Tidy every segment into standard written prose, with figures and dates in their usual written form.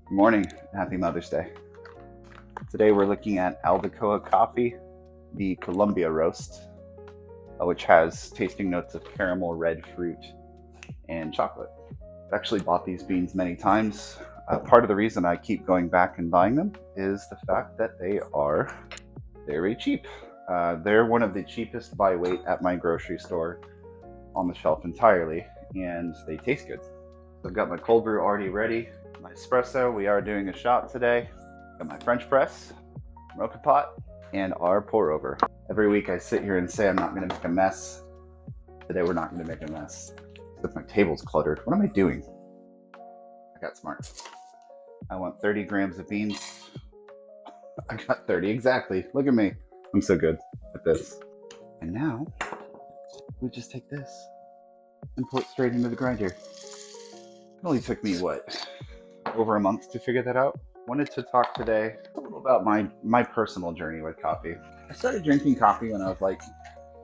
Good morning, happy Mother's Day. Today we're looking at Aldecoa coffee, the Colombia roast, which has tasting notes of caramel, red fruit, and chocolate. I've actually bought these beans many times. Part of the reason I keep going back and buying them is the fact that they are very cheap. They're one of the cheapest by weight at my grocery store on the shelf entirely, and they taste good. So I've got my cold brew already ready. My espresso, we are doing a shot today. Got my French press, mocha pot, and our pour over. Every week I sit here and say I'm not gonna make a mess. Today we're not gonna make a mess. If my table's cluttered, what am I doing? I got smart. I want 30 grams of beans. I got 30 exactly. Look at me. I'm so good at this. And now we just take this and pour it straight into the grinder. It only took me, what, over a month to figure that out? Wanted to talk today a little about my personal journey with coffee. I started drinking coffee when I was like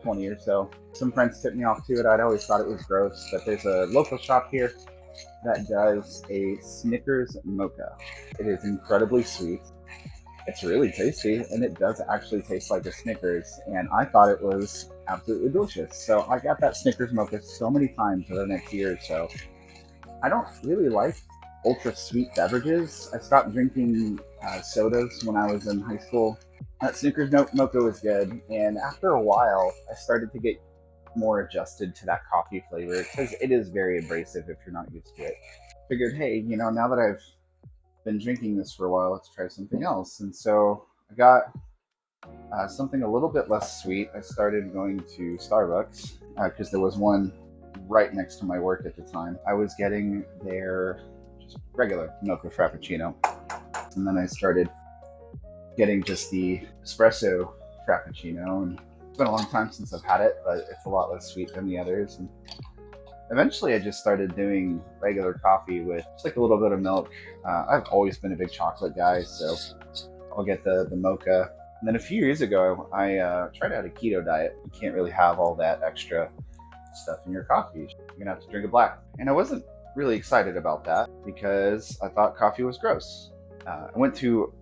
20 or so. Some friends tipped me off to it. I'd always thought it was gross, but there's a local shop here that does a Snickers mocha. It is incredibly sweet. It's really tasty, and it does actually taste like a Snickers, and I thought it was absolutely delicious. So I got that Snickers mocha so many times over the next year or so. I don't really like ultra sweet beverages. I stopped drinking sodas when I was in high school. That Snickers mocha was good, and after a while, I started to get more adjusted to that coffee flavor because it is very abrasive if you're not used to it. Figured, hey, now that I've been drinking this for a while, let's try something else. And so I got something a little bit less sweet. I started going to Starbucks because there was one right next to my work at the time. I was getting their just regular mocha frappuccino, and then I started getting just the espresso frappuccino, and it's been a long time since I've had it, but it's a lot less sweet than the others. And eventually I just started doing regular coffee with just like a little bit of milk. I've always been a big chocolate guy, so I'll get the mocha. And then a few years ago, I tried out a keto diet. You can't really have all that extra stuff in your coffee. You're gonna have to drink it black. And I wasn't really excited about that because I thought coffee was gross. I went to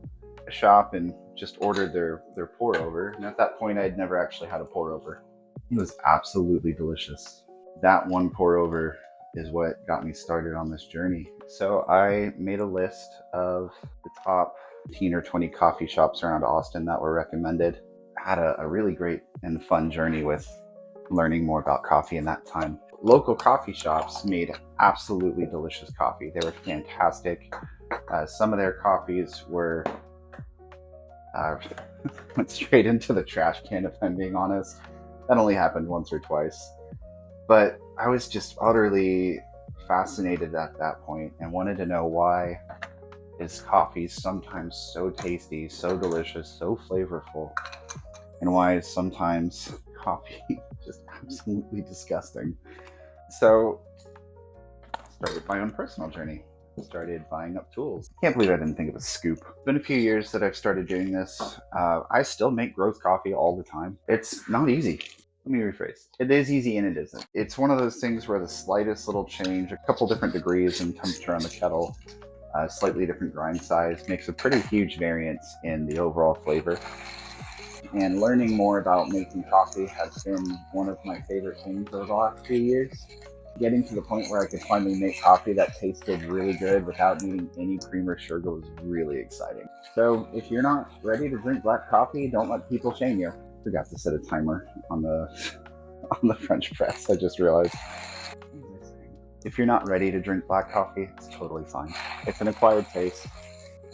a shop and just ordered their pour over, and at that point I'd never actually had a pour over. It was absolutely delicious. That one pour over is what got me started on this journey. So I made a list of the top 15 or 20 coffee shops around Austin that were recommended. I had a really great and fun journey with learning more about coffee in that time. Local coffee shops made absolutely delicious coffee. They were fantastic. Some of their coffees were went straight into the trash can, if I'm being honest. That only happened once or twice. But I was just utterly fascinated at that point and wanted to know why is coffee sometimes so tasty, so delicious, so flavorful, and why is sometimes coffee just absolutely disgusting. So I started my own personal journey. Started buying up tools. Can't believe I didn't think of a scoop. It's been a few years that I've started doing this. I still make growth coffee all the time. It's not easy. Let me rephrase. It is easy and it isn't. It's one of those things where the slightest little change, a couple different degrees in temperature on the kettle, slightly different grind size, makes a pretty huge variance in the overall flavor. And learning more about making coffee has been one of my favorite things over the last few years. Getting to the point where I could finally make coffee that tasted really good without needing any cream or sugar was really exciting. So if you're not ready to drink black coffee, don't let people shame you. Forgot to set a timer on the French press. I just realized. If you're not ready to drink black coffee, it's totally fine. It's an acquired taste.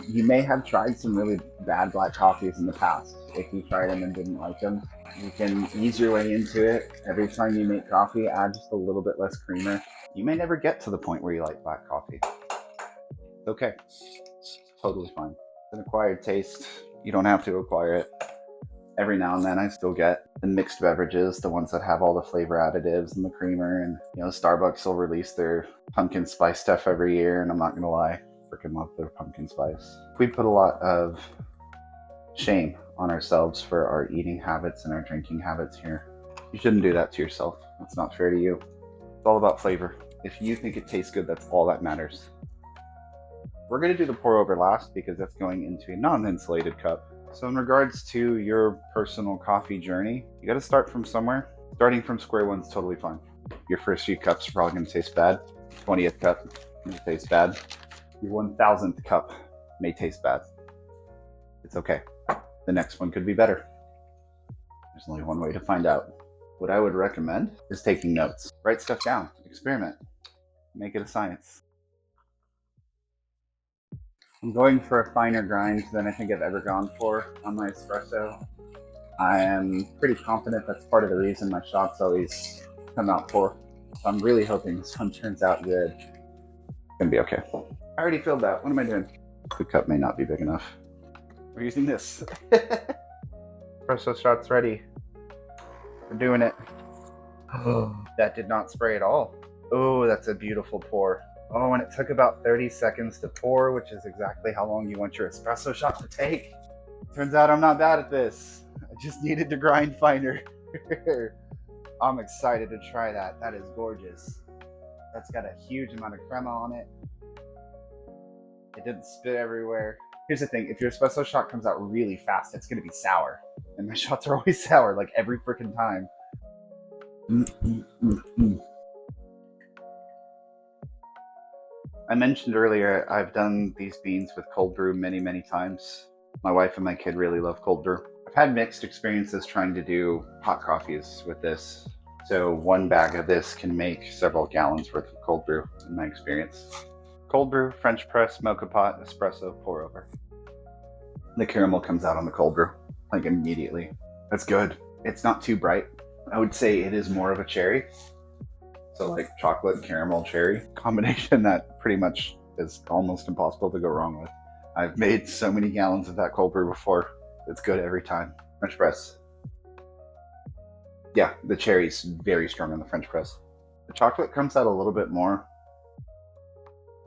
You may have tried some really bad black coffees in the past. If you tried them and didn't like them, you can ease your way into it. Every time you make coffee, add just a little bit less creamer. You may never get to the point where you like black coffee. It's okay. It's totally fine. It's an acquired taste. You don't have to acquire it. Every now and then I still get the mixed beverages, the ones that have all the flavor additives and the creamer. And, Starbucks will release their pumpkin spice stuff every year. And I'm not going to lie, freaking love their pumpkin spice. We put a lot of shame on ourselves for our eating habits and our drinking habits here. You shouldn't do that to yourself. It's not fair to you. It's all about flavor. If you think it tastes good, that's all that matters. We're going to do the pour over last because that's going into a non-insulated cup. So in regards to your personal coffee journey, you got to start from somewhere. Starting from square one's totally fine. Your first few cups are probably going to taste bad. 20th cup may taste bad. Your 1000th cup may taste bad. It's okay. The next one could be better. There's only one way to find out. What I would recommend is taking notes. Write stuff down. Experiment. Make it a science. I'm going for a finer grind than I think I've ever gone for on my espresso. I am pretty confident that's part of the reason my shots always come out poor. So I'm really hoping this one turns out good. It's gonna be okay. I already filled that. What am I doing? The cup may not be big enough. We're using this. Espresso shots ready. We're doing it. That did not spray at all. Oh, that's a beautiful pour. Oh, and it took about 30 seconds to pour, which is exactly how long you want your espresso shot to take. Turns out I'm not bad at this. I just needed to grind finer. I'm excited to try that. That is gorgeous. That's got a huge amount of crema on it. It didn't spit everywhere. Here's the thing, if your espresso shot comes out really fast, it's gonna be sour. And my shots are always sour, like every freaking time. I mentioned earlier, I've done these beans with cold brew many, many times. My wife and my kid really love cold brew. I've had mixed experiences trying to do hot coffees with this. So one bag of this can make several gallons worth of cold brew, in my experience. Cold brew, French press, mocha pot, espresso, pour over. The caramel comes out on the cold brew, like immediately. That's good. It's not too bright. I would say it is more of a cherry. So like chocolate, caramel, cherry combination that pretty much is almost impossible to go wrong with. I've made so many gallons of that cold brew before. It's good every time. French press. Yeah, the cherry's very strong on the French press. The chocolate comes out a little bit more.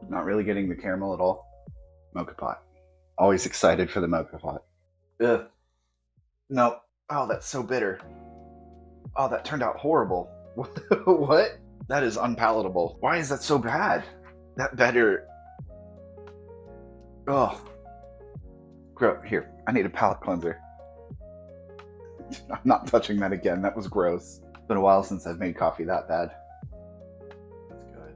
Not really getting the caramel at all. Mocha pot. Always excited for the mocha pot. Ugh. No. Oh, that's so bitter. Oh, that turned out horrible. What? That is unpalatable. Why is that so bad? That better. Oh. Here, I need a palate cleanser. I'm not touching that again. That was gross. It's been a while since I've made coffee that bad. That's good.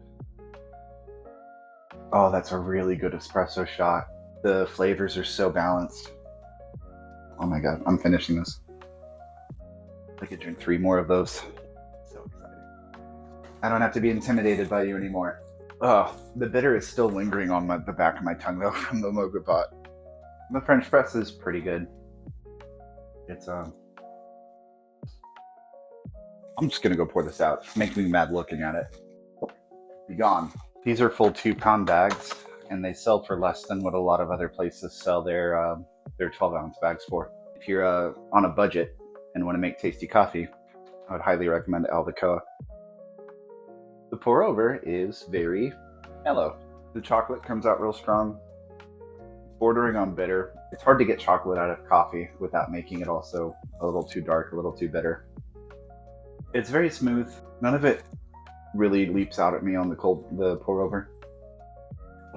Oh, that's a really good espresso shot. The flavors are so balanced. Oh my god, I'm finishing this. I could drink 3 more of those. So exciting. I don't have to be intimidated by you anymore. Oh, the bitter is still lingering on the back of my tongue though from the mocha pot. The French press is pretty good. It's I'm just gonna go pour this out. It's making me mad looking at it. Be gone. These are full 2-pound bags, and they sell for less than what a lot of other places sell their 12-ounce bags for. If you're on a budget and want to make tasty coffee, I would highly recommend Aldecoa. The pour over is very mellow. The chocolate comes out real strong, bordering on bitter. It's hard to get chocolate out of coffee without making it also a little too dark, a little too bitter. It's very smooth. None of it really leaps out at me on the pour over.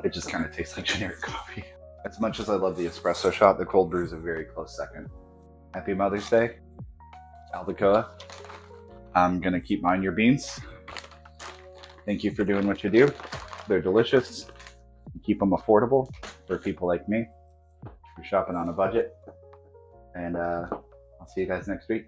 It just kind of tastes like generic coffee. As much as I love the espresso shot, the cold brew is a very close second. Happy Mother's Day, Aldecoa. I'm gonna keep mine your beans. Thank you for doing what you do. They're delicious. Keep them affordable for people like me. You're shopping on a budget. And I'll see you guys next week.